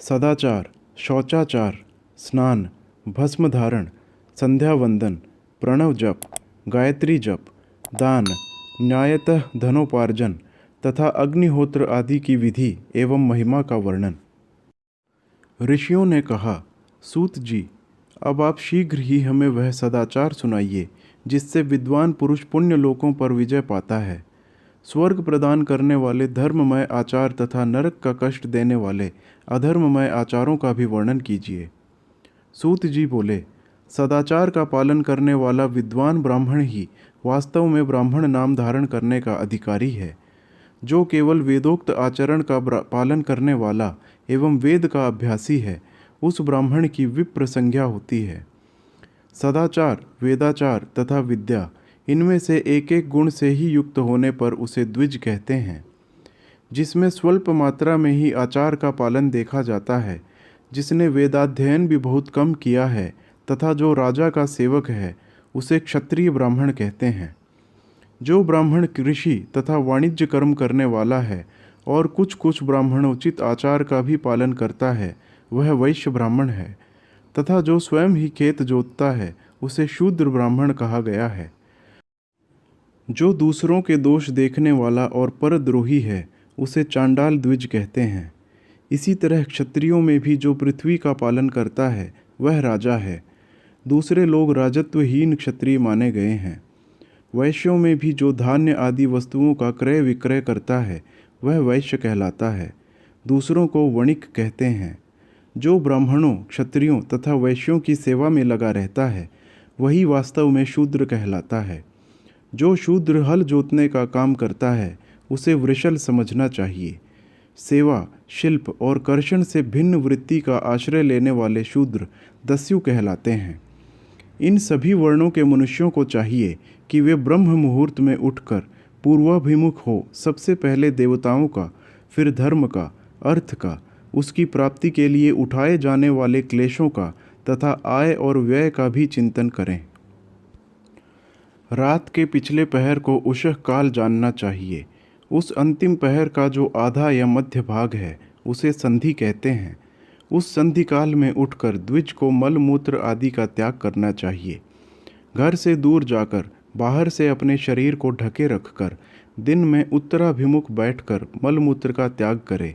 सदाचार, शौचाचार, स्नान, भस्म धारण, संध्या वंदन, प्रणव जप, गायत्री जप, दान, न्यायतः धनोपार्जन तथा अग्निहोत्र आदि की विधि एवं महिमा का वर्णन। ऋषियों ने कहा, सूत जी, अब आप शीघ्र ही हमें वह सदाचार सुनाइए जिससे विद्वान पुरुष पुण्य लोकों पर विजय पाता है। स्वर्ग प्रदान करने वाले धर्ममय आचार तथा नरक का कष्ट देने वाले अधर्ममय आचारों का भी वर्णन कीजिए। सूत जी बोले, सदाचार का पालन करने वाला विद्वान ब्राह्मण ही वास्तव में ब्राह्मण नाम धारण करने का अधिकारी है। जो केवल वेदोक्त आचरण का पालन करने वाला एवं वेद का अभ्यासी है, उस ब्राह्मण की विप्र संज्ञा होती है। सदाचार, वेदाचार तथा विद्या, इनमें से एक एक गुण से ही युक्त होने पर उसे द्विज कहते हैं। जिसमें स्वल्प मात्रा में ही आचार का पालन देखा जाता है, जिसने वेदाध्ययन भी बहुत कम किया है तथा जो राजा का सेवक है, उसे क्षत्रिय ब्राह्मण कहते हैं। जो ब्राह्मण कृषि तथा वाणिज्य कर्म करने वाला है और कुछ कुछ ब्राह्मणोचित आचार का भी पालन करता है, वह वैश्य ब्राह्मण है। तथा जो स्वयं ही खेत जोतता है, उसे शूद्र ब्राह्मण कहा गया है। जो दूसरों के दोष देखने वाला और परद्रोही है, उसे चांडाल द्विज कहते हैं। इसी तरह क्षत्रियों में भी जो पृथ्वी का पालन करता है, वह राजा है। दूसरे लोग राजत्वहीन क्षत्रिय माने गए हैं। वैश्यों में भी जो धान्य आदि वस्तुओं का क्रय विक्रय करता है, वह वैश्य कहलाता है। दूसरों को वणिक कहते हैं। जो ब्राह्मणों, क्षत्रियों तथा वैश्यों की सेवा में लगा रहता है, वही वास्तव में शूद्र कहलाता है। जो शूद्र हल जोतने का काम करता है, उसे वृषल समझना चाहिए। सेवा, शिल्प और कर्षण से भिन्न वृत्ति का आश्रय लेने वाले शूद्र दस्यु कहलाते हैं। इन सभी वर्णों के मनुष्यों को चाहिए कि वे ब्रह्म मुहूर्त में उठकर पूर्वाभिमुख हो सबसे पहले देवताओं का, फिर धर्म का, अर्थ का, उसकी प्राप्ति के लिए उठाए जाने वाले क्लेशों का तथा आय और व्यय का भी चिंतन करें। रात के पिछले पहर को उषः काल जानना चाहिए। उस अंतिम पहर का जो आधा या मध्य भाग है, उसे संधि कहते हैं। उस संधि काल में उठकर द्विज को मल मूत्र आदि का त्याग करना चाहिए। घर से दूर जाकर बाहर से अपने शरीर को ढके रखकर दिन में उत्तराभिमुख बैठकर मल मूत्र का त्याग करे।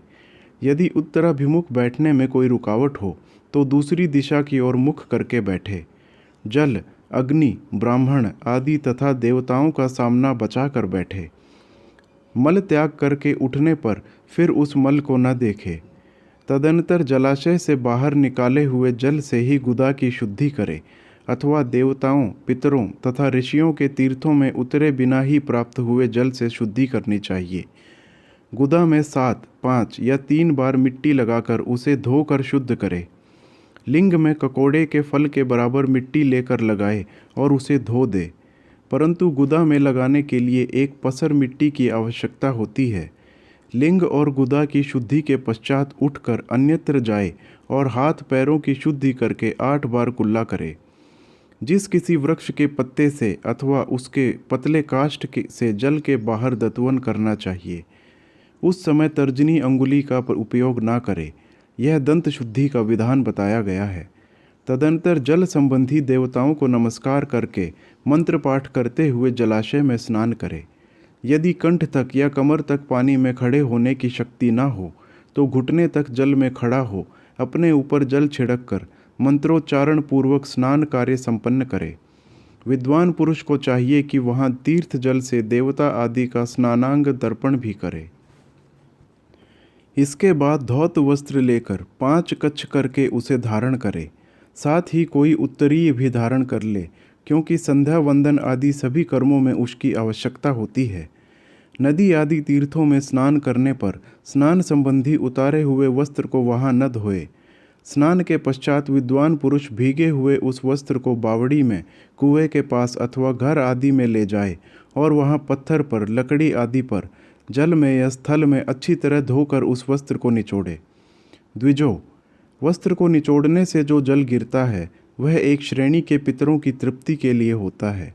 यदि उत्तराभिमुख बैठने में कोई रुकावट हो तो दूसरी दिशा की ओर मुख करके बैठे। जल, अग्नि, ब्राह्मण आदि तथा देवताओं का सामना बचा कर बैठे। मल त्याग करके उठने पर फिर उस मल को न देखे। तदनंतर जलाशय से बाहर निकाले हुए जल से ही गुदा की शुद्धि करे अथवा देवताओं, पितरों तथा ऋषियों के तीर्थों में उतरे बिना ही प्राप्त हुए जल से शुद्धि करनी चाहिए। गुदा में 7, 5 या 3 बार मिट्टी लगाकर उसे धोकर शुद्ध करे। लिंग में ककोड़े के फल के बराबर मिट्टी लेकर लगाए और उसे धो दे। परंतु गुदा में लगाने के लिए एक पसर मिट्टी की आवश्यकता होती है। लिंग और गुदा की शुद्धि के पश्चात उठकर अन्यत्र जाए और हाथ पैरों की शुद्धि करके 8 बार कुल्ला करे। जिस किसी वृक्ष के पत्ते से अथवा उसके पतले काष्ठ से जल के बाहर दतवन करना चाहिए, उस समय तर्जनी अंगुली का उपयोग ना करे। यह दंत शुद्धि का विधान बताया गया है। तदंतर जल संबंधी देवताओं को नमस्कार करके मंत्र पाठ करते हुए जलाशय में स्नान करे। यदि कंठ तक या कमर तक पानी में खड़े होने की शक्ति ना हो तो घुटने तक जल में खड़ा हो अपने ऊपर जल छिड़क कर मंत्रोच्चारण पूर्वक स्नान कार्य संपन्न करे। विद्वान पुरुष को चाहिए कि वहाँ तीर्थ जल से देवता आदि का स्नानांग दर्पण भी करे। इसके बाद धौत वस्त्र लेकर 5 कच्छ करके उसे धारण करे। साथ ही कोई उत्तरीय भी धारण कर ले, क्योंकि संध्या वंदन आदि सभी कर्मों में उसकी आवश्यकता होती है। नदी आदि तीर्थों में स्नान करने पर स्नान संबंधी उतारे हुए वस्त्र को वहाँ न धोए। स्नान के पश्चात विद्वान पुरुष भीगे हुए उस वस्त्र को बावड़ी में, कुएं के पास अथवा घर आदि में ले जाए और वहाँ पत्थर पर, लकड़ी आदि पर, जल में या स्थल में अच्छी तरह धोकर उस वस्त्र को निचोड़े। द्विजो, वस्त्र को निचोड़ने से जो जल गिरता है वह एक श्रेणी के पितरों की तृप्ति के लिए होता है।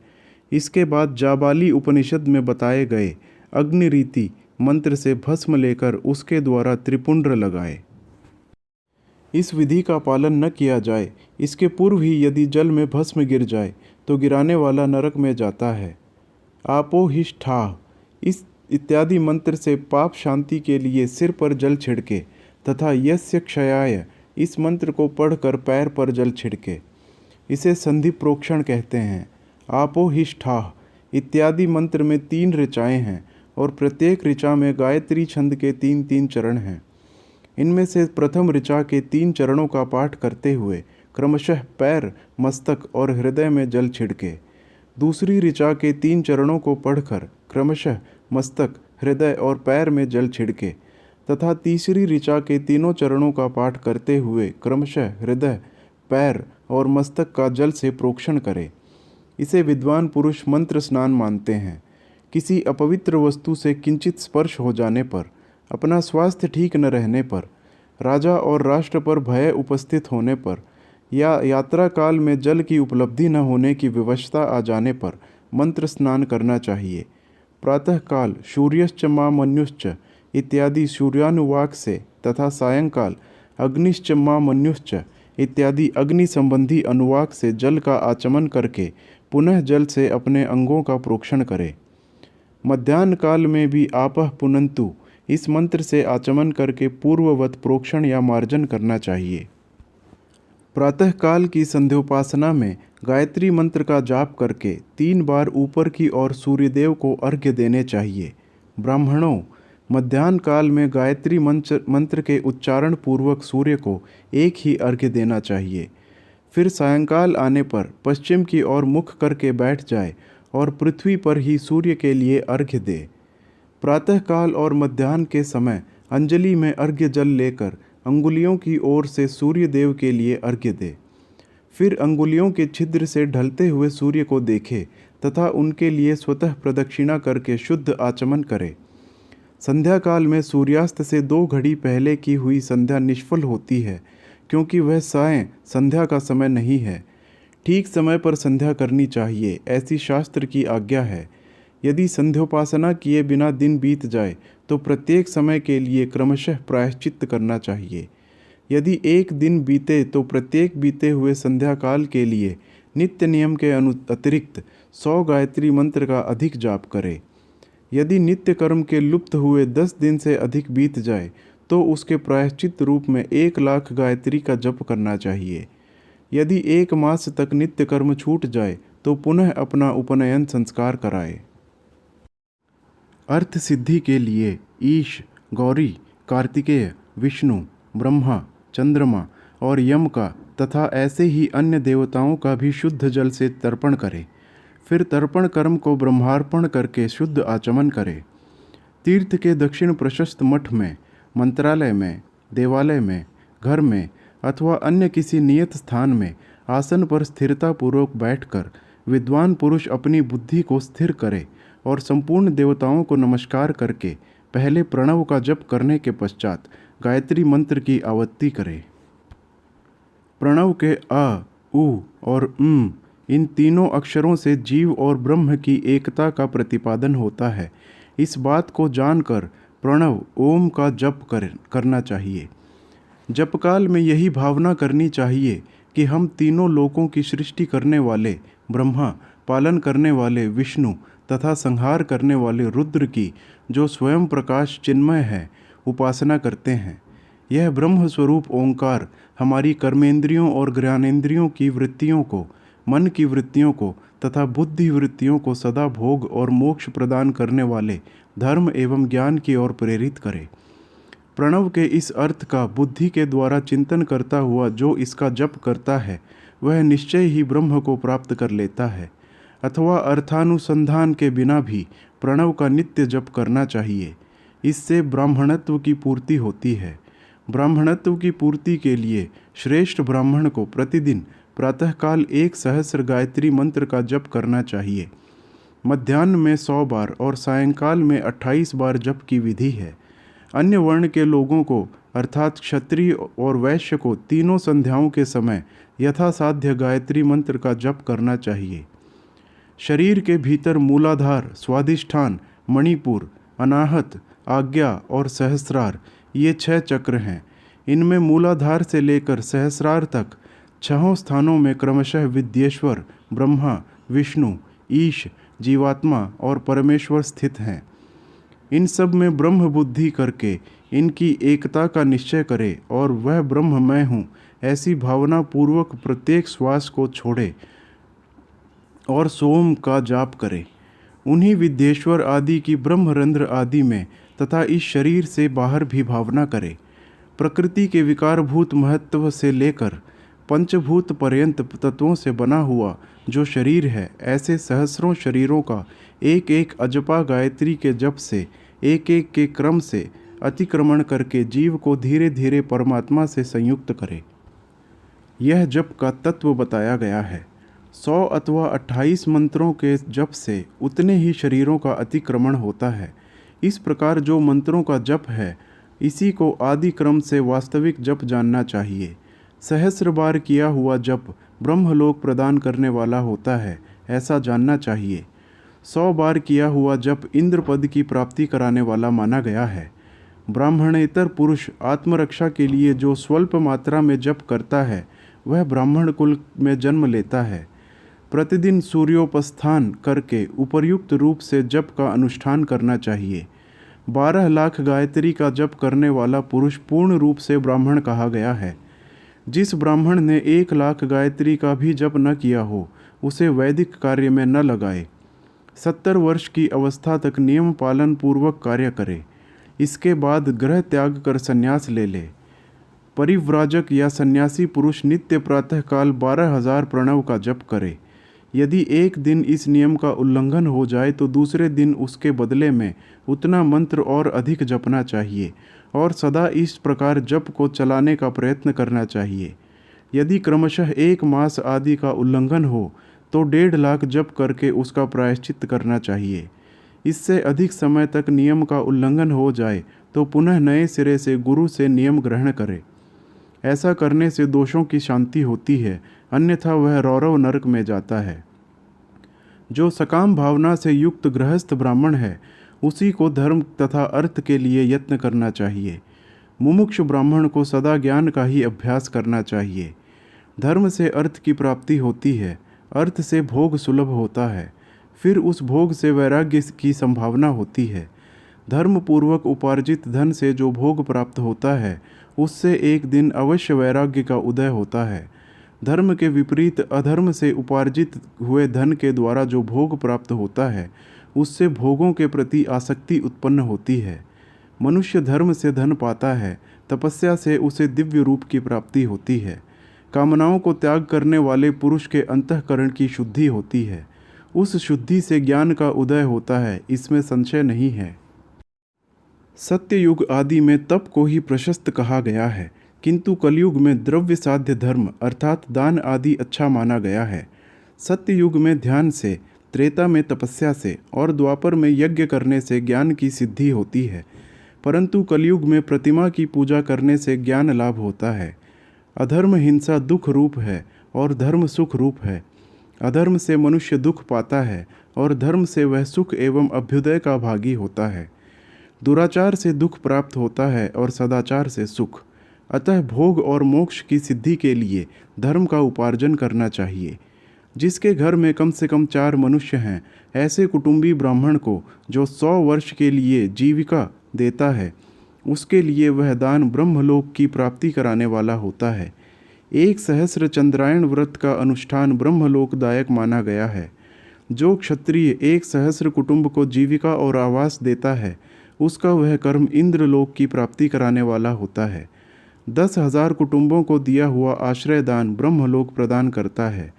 इसके बाद जाबाली उपनिषद में बताए गए अग्निरीति मंत्र से भस्म लेकर उसके द्वारा त्रिपुंड्र लगाए। इस विधि का पालन न किया जाए, इसके पूर्व ही यदि जल में भस्म गिर जाए तो गिराने वाला नरक में जाता है। आपो हिष्ठाः, इस इत्यादि मंत्र से पाप शांति के लिए सिर पर जल छिड़के तथा यस्य क्षयाय, इस मंत्र को पढ़कर पैर पर जल छिड़के। इसे संधि प्रोक्षण कहते हैं। आपो हिष्ठाः इत्यादि मंत्र में 3 ऋचाएँ हैं और प्रत्येक ऋचा में गायत्री छंद के 3-3 चरण हैं। इनमें से प्रथम ऋचा के 3 चरणों का पाठ करते हुए क्रमशः पैर, मस्तक और हृदय में जल छिड़के। दूसरी ऋचा के 3 चरणों को पढ़कर क्रमशः मस्तक, हृदय और पैर में जल छिड़के तथा तीसरी ऋचा के तीनों चरणों का पाठ करते हुए क्रमशः हृदय, पैर और मस्तक का जल से प्रोक्षण करे। इसे विद्वान पुरुष मंत्र स्नान मानते हैं। किसी अपवित्र वस्तु से किंचित स्पर्श हो जाने पर, अपना स्वास्थ्य ठीक न रहने पर, राजा और राष्ट्र पर भय उपस्थित होने पर या यात्रा काल में जल की उपलब्धि न होने की विवशता आ जाने पर मंत्र स्नान करना चाहिए। प्रातःकाल सूर्यश्च मां मन्युश्च इत्यादि सूर्यानुवाक से तथा सायंकाल अग्निश्च मां मन्युश्च इत्यादि अग्नि संबंधी अनुवाक से जल का आचमन करके पुनः जल से अपने अंगों का प्रोक्षण करे। मध्याह्न काल में भी आपः पुनन्तु इस मंत्र से आचमन करके पूर्ववत प्रोक्षण या मार्जन करना चाहिए। प्रातःकाल की संध्योपासना में गायत्री मंत्र का जाप करके 3 बार ऊपर की ओर सूर्यदेव को अर्घ्य देने चाहिए। ब्राह्मणों, मध्याह्न काल में गायत्री मंत्र के उच्चारण पूर्वक सूर्य को एक ही अर्घ्य देना चाहिए। फिर सायंकाल आने पर पश्चिम की ओर मुख करके बैठ जाए और पृथ्वी पर ही सूर्य के लिए अर्घ्य दे। प्रातःकाल और मध्याह्न के समय अंजलि में अर्घ्य जल लेकर अंगुलियों की ओर से सूर्य देव के लिए अर्घ्य दे। फिर अंगुलियों के छिद्र से ढलते हुए सूर्य को देखे तथा उनके लिए स्वतः प्रदक्षिणा करके शुद्ध आचमन करे। संध्या काल में सूर्यास्त से 2 घड़ी पहले की हुई संध्या निष्फल होती है, क्योंकि वह सायं संध्या का समय नहीं है। ठीक समय पर संध्या करनी चाहिए, ऐसी शास्त्र की आज्ञा है। यदि संध्योपासना किए बिना दिन बीत जाए तो प्रत्येक समय के लिए क्रमशः प्रायश्चित्त करना चाहिए। यदि एक दिन बीते तो प्रत्येक बीते हुए संध्या काल के लिए नित्य नियम के अतिरिक्त 100 गायत्री मंत्र का अधिक जाप करे। यदि नित्य कर्म के लुप्त हुए 10 दिन से अधिक बीत जाए तो उसके प्रायश्चित रूप में 1 लाख गायत्री का जप करना चाहिए। यदि 1 मास तक नित्य कर्म छूट जाए तो पुनः अपना उपनयन संस्कार कराए। अर्थ सिद्धि के लिए ईश, गौरी, कार्तिकेय, विष्णु, ब्रह्मा, चंद्रमा और यम का तथा ऐसे ही अन्य देवताओं का भी शुद्ध जल से तर्पण करे। फिर तर्पण कर्म को ब्रह्मार्पण करके शुद्ध आचमन करे। तीर्थ के दक्षिण प्रशस्त मठ में, मंत्रालय में, देवालय में, घर में अथवा अन्य किसी नियत स्थान में आसन पर स्थिरतापूर्वक बैठकर विद्वान पुरुष अपनी बुद्धि को स्थिर करे और संपूर्ण देवताओं को नमस्कार करके पहले प्रणव का जप करने के पश्चात गायत्री मंत्र की आवृत्ति करे। प्रणव के अ, उ और इन तीनों अक्षरों से जीव और ब्रह्म की एकता का प्रतिपादन होता है। इस बात को जानकर प्रणव ओम का जप करना चाहिए। जपकाल में यही भावना करनी चाहिए कि हम तीनों लोकों की सृष्टि करने वाले ब्रह्मा, पालन करने वाले विष्णु तथा संहार करने वाले रुद्र की, जो स्वयं प्रकाश चिन्मय है, उपासना करते हैं। यह ब्रह्म स्वरूप ओंकार हमारी कर्मेंद्रियों और ज्ञानेंद्रियों की वृत्तियों को, मन की वृत्तियों को तथा बुद्धि वृत्तियों को सदा भोग और मोक्ष प्रदान करने वाले धर्म एवं ज्ञान की ओर प्रेरित करे। प्रणव के इस अर्थ का बुद्धि के द्वारा चिंतन करता हुआ जो इसका जप करता है वह निश्चय ही ब्रह्म को प्राप्त कर लेता है। अथवा अर्थानुसंधान के बिना भी प्रणव का नित्य जप करना चाहिए। इससे ब्राह्मणत्व की पूर्ति होती है। ब्राह्मणत्व की पूर्ति के लिए श्रेष्ठ ब्राह्मण को प्रतिदिन प्रातःकाल 1 सहस्र गायत्री मंत्र का जप करना चाहिए। मध्याह्न में 100 बार और सायंकाल में 28 बार जप की विधि है। अन्य वर्ण के लोगों को अर्थात क्षत्रिय और वैश्य को तीनों संध्याओं के समय यथासाध्य गायत्री मंत्र का जप करना चाहिए। शरीर के भीतर मूलाधार, स्वाधिष्ठान, मणिपुर, अनाहत, आज्ञा और सहस्रार, ये 6 चक्र हैं। इनमें मूलाधार से लेकर सहस्रार तक 6 स्थानों में क्रमशः विद्येश्वर, ब्रह्मा, विष्णु, ईश, जीवात्मा और परमेश्वर स्थित हैं। इन सब में ब्रह्म बुद्धि करके इनकी एकता का निश्चय करे और वह ब्रह्म मैं हूँ ऐसी भावना पूर्वक प्रत्येक श्वास को छोड़े और सोम का जाप करे। उन्हीं विद्येश्वर आदि की ब्रह्मरंध्र आदि में तथा इस शरीर से बाहर भी भावना करे। प्रकृति के विकारभूत महत्व से लेकर पंचभूत पर्यंत तत्वों से बना हुआ जो शरीर है, ऐसे सहस्रों शरीरों का एक एक अजपा गायत्री के जप से एक एक के क्रम से अतिक्रमण करके जीव को धीरे धीरे परमात्मा से संयुक्त करे। यह जप का तत्व बताया गया है। 100 अथवा 28 मंत्रों के जप से उतने ही शरीरों का अतिक्रमण होता है। इस प्रकार जो मंत्रों का जप है, इसी को आदि क्रम से वास्तविक जप जानना चाहिए। सहस्र बार किया हुआ जप ब्रह्मलोक प्रदान करने वाला होता है, ऐसा जानना चाहिए। 100 बार किया हुआ जप इंद्र पद की प्राप्ति कराने वाला माना गया है। ब्राह्मणेतर पुरुष आत्मरक्षा के लिए जो स्वल्प मात्रा में जप करता है, वह ब्राह्मण कुल में जन्म लेता है। प्रतिदिन सूर्योपस्थान करके उपर्युक्त रूप से जप का अनुष्ठान करना चाहिए। 12 लाख गायत्री का जप करने वाला पुरुष पूर्ण रूप से ब्राह्मण कहा गया है। जिस ब्राह्मण ने 1 लाख गायत्री का भी जप न किया हो, उसे वैदिक कार्य में न लगाए। 70 वर्ष की अवस्था तक नियम पालन पूर्वक कार्य करे। इसके बाद गृह त्याग कर संन्यास ले ले। परिव्राजक या सन्यासी पुरुष नित्य प्रातःकाल 12,000 प्रणव का जप करे। यदि एक दिन इस नियम का उल्लंघन हो जाए तो दूसरे दिन उसके बदले में उतना मंत्र और अधिक जपना चाहिए और सदा इस प्रकार जप को चलाने का प्रयत्न करना चाहिए। यदि क्रमशः 1 मास आदि का उल्लंघन हो तो 1.5 लाख जप करके उसका प्रायश्चित करना चाहिए। इससे अधिक समय तक नियम का उल्लंघन हो जाए तो पुनः नए सिरे से गुरु से नियम ग्रहण करे। ऐसा करने से दोषों की शांति होती है, अन्यथा वह रौरव नरक में जाता है। जो सकाम भावना से युक्त गृहस्थ ब्राह्मण है, उसी को धर्म तथा अर्थ के लिए यत्न करना चाहिए। मुमुक्षु ब्राह्मण को सदा ज्ञान का ही अभ्यास करना चाहिए। धर्म से अर्थ की प्राप्ति होती है, अर्थ से भोग सुलभ होता है, फिर उस भोग से वैराग्य की संभावना होती है। धर्म पूर्वक उपार्जित धन से जो भोग प्राप्त होता है, उससे एक दिन अवश्य वैराग्य का उदय होता है। धर्म के विपरीत अधर्म से उपार्जित हुए धन के द्वारा जो भोग प्राप्त होता है, उससे भोगों के प्रति आसक्ति उत्पन्न होती है। मनुष्य धर्म से धन पाता है, तपस्या से उसे दिव्य रूप की प्राप्ति होती है। कामनाओं को त्याग करने वाले पुरुष के अंतःकरण की शुद्धि होती है। उस शुद्धि से ज्ञान का उदय होता है, इसमें संशय नहीं है। सत्ययुग आदि में तप को ही प्रशस्त कहा गया है, किंतु कलयुग में द्रव्य साध्य धर्म अर्थात दान आदि अच्छा माना गया है। सत्ययुग में ध्यान से, त्रेता में तपस्या से और द्वापर में यज्ञ करने से ज्ञान की सिद्धि होती है, परंतु कलयुग में प्रतिमा की पूजा करने से ज्ञान लाभ होता है। अधर्म हिंसा दुख रूप है और धर्म सुख रूप है। अधर्म से मनुष्य दुख पाता है और धर्म से वह सुख एवं अभ्युदय का भागी होता है। दुराचार से दुख प्राप्त होता है और सदाचार से सुख। अतः भोग और मोक्ष की सिद्धि के लिए धर्म का उपार्जन करना चाहिए। जिसके घर में कम से कम 4 मनुष्य हैं, ऐसे कुटुंबी ब्राह्मण को जो 100 वर्ष के लिए जीविका देता है, उसके लिए वह दान ब्रह्मलोक की प्राप्ति कराने वाला होता है। 1 सहस्र चंद्रायण व्रत का अनुष्ठान ब्रह्मलोकदायक माना गया है। जो क्षत्रिय 1 सहस्र कुटुंब को जीविका और आवास देता है, उसका वह कर्म इंद्रलोक की प्राप्ति कराने वाला होता है। 10,000 कुटुंबों को दिया हुआ आश्रय दान ब्रह्मलोक प्रदान करता है।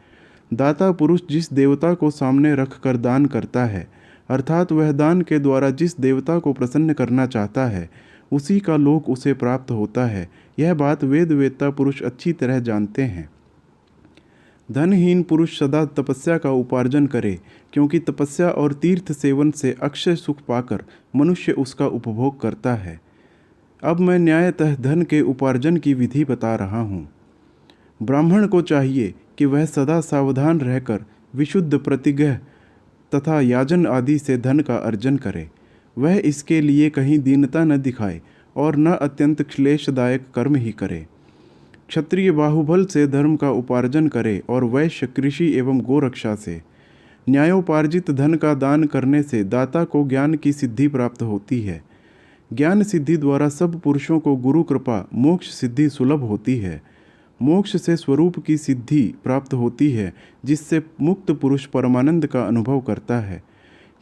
दाता पुरुष जिस देवता को सामने रखकर दान करता है, अर्थात वह दान के द्वारा जिस देवता को प्रसन्न करना चाहता है, उसी का लोक उसे प्राप्त होता है। यह बात वेद वेत्ता पुरुष अच्छी तरह जानते हैं। धनहीन पुरुष सदा तपस्या का उपार्जन करे, क्योंकि तपस्या और तीर्थ सेवन से अक्षय सुख पाकर मनुष्य उसका उपभोग करता है। अब मैं न्यायतः धन के उपार्जन की विधि बता रहा हूँ। ब्राह्मण को चाहिए कि वह सदा सावधान रहकर विशुद्ध प्रतिग्रह तथा याजन आदि से धन का अर्जन करे। वह इसके लिए कहीं दीनता न दिखाए और न अत्यंत क्लेशदायक कर्म ही करे। क्षत्रिय बाहुबल से धर्म का उपार्जन करे और वैश्य कृषि एवं गोरक्षा से। न्यायोपार्जित धन का दान करने से दाता को ज्ञान की सिद्धि प्राप्त होती है। ज्ञान सिद्धि द्वारा सब पुरुषों को गुरु कृपा मोक्ष सिद्धि सुलभ होती है। मोक्ष से स्वरूप की सिद्धि प्राप्त होती है, जिससे मुक्त पुरुष परमानंद का अनुभव करता है।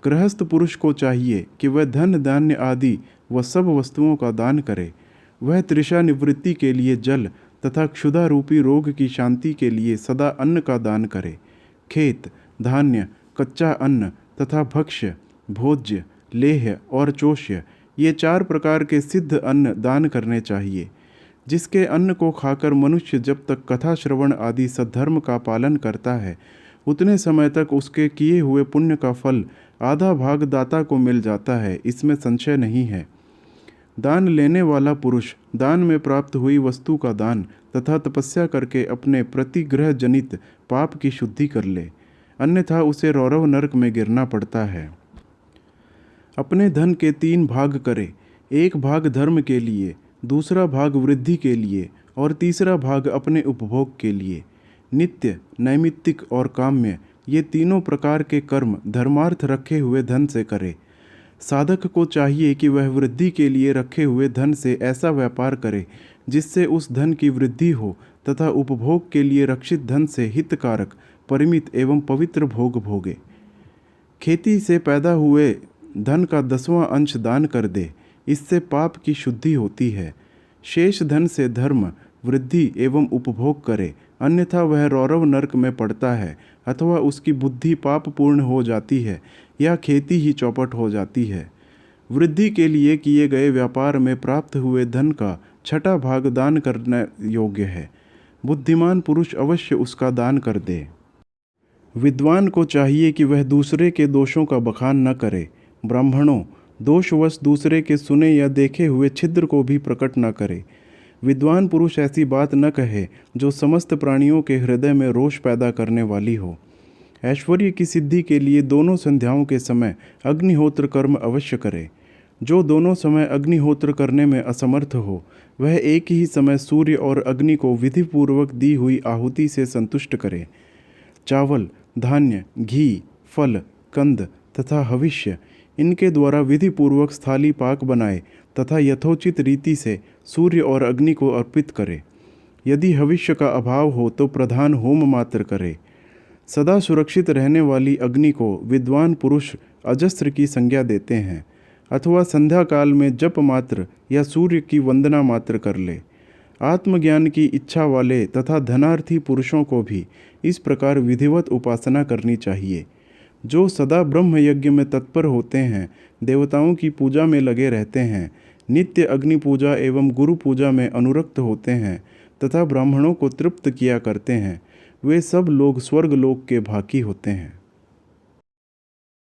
गृहस्थ पुरुष को चाहिए कि वह धन धान्य आदि व सब वस्तुओं का दान करे। वह तृषा निवृत्ति के लिए जल तथा क्षुधा रूपी रोग की शांति के लिए सदा अन्न का दान करे। खेत, धान्य, कच्चा अन्न तथा भक्ष्य, भोज्य, लेह्य और चोष्य, ये 4 प्रकार के सिद्ध अन्न दान करने चाहिए। जिसके अन्न को खाकर मनुष्य जब तक कथा श्रवण आदि सद्धर्म का पालन करता है, उतने समय तक उसके किए हुए पुण्य का फल आधा भाग दाता को मिल जाता है, इसमें संशय नहीं है। दान लेने वाला पुरुष दान में प्राप्त हुई वस्तु का दान तथा तपस्या करके अपने प्रतिग्रह जनित पाप की शुद्धि कर ले, अन्यथा उसे रौरव नरक में गिरना पड़ता है। अपने धन के 3 भाग करे, एक भाग धर्म के लिए, दूसरा भाग वृद्धि के लिए और तीसरा भाग अपने उपभोग के लिए। नित्य, नैमित्तिक और काम्य, ये तीनों प्रकार के कर्म धर्मार्थ रखे हुए धन से करे। साधक को चाहिए कि वह वृद्धि के लिए रखे हुए धन से ऐसा व्यापार करे जिससे उस धन की वृद्धि हो तथा उपभोग के लिए रक्षित धन से हितकारक, परिमित एवं पवित्र भोग भोगे। खेती से पैदा हुए धन का 10वां अंश दान कर दे, इससे पाप की शुद्धि होती है। शेष धन से धर्म, वृद्धि एवं उपभोग करे, अन्यथा वह रौरव नरक में पड़ता है अथवा उसकी बुद्धि पापपूर्ण हो जाती है या खेती ही चौपट हो जाती है। वृद्धि के लिए किए गए व्यापार में प्राप्त हुए धन का 6ठा भाग दान करने योग्य है। बुद्धिमान पुरुष अवश्य उसका दान कर दे। विद्वान को चाहिए कि वह दूसरे के दोषों का बखान न करे। ब्राह्मणों, दोषवश दूसरे के सुने या देखे हुए छिद्र को भी प्रकट न करे। विद्वान पुरुष ऐसी बात न कहे जो समस्त प्राणियों के हृदय में रोष पैदा करने वाली हो। ऐश्वर्य की सिद्धि के लिए दोनों संध्याओं के समय अग्निहोत्र कर्म अवश्य करे। जो दोनों समय अग्निहोत्र करने में असमर्थ हो, वह एक ही समय सूर्य और अग्नि को विधिपूर्वक दी हुई आहुति से संतुष्ट करे। चावल, धान्य, घी, फल, कंद तथा हविष्य, इनके द्वारा विधिपूर्वक स्थाली पाक बनाए तथा यथोचित रीति से सूर्य और अग्नि को अर्पित करे। यदि हविष्य का अभाव हो तो प्रधान होम मात्र करे। सदा सुरक्षित रहने वाली अग्नि को विद्वान पुरुष अजस्त्र की संज्ञा देते हैं, अथवा संध्या काल में जप मात्र या सूर्य की वंदना मात्र कर ले। आत्मज्ञान की इच्छा वाले तथा धनार्थी पुरुषों को भी इस प्रकार विधिवत उपासना करनी चाहिए। जो सदा ब्रह्म यज्ञ में तत्पर होते हैं, देवताओं की पूजा में लगे रहते हैं, नित्य अग्नि पूजा एवं गुरु पूजा में अनुरक्त होते हैं तथा ब्राह्मणों को तृप्त किया करते हैं, वे सब लोग स्वर्ग लोक के भागी होते हैं।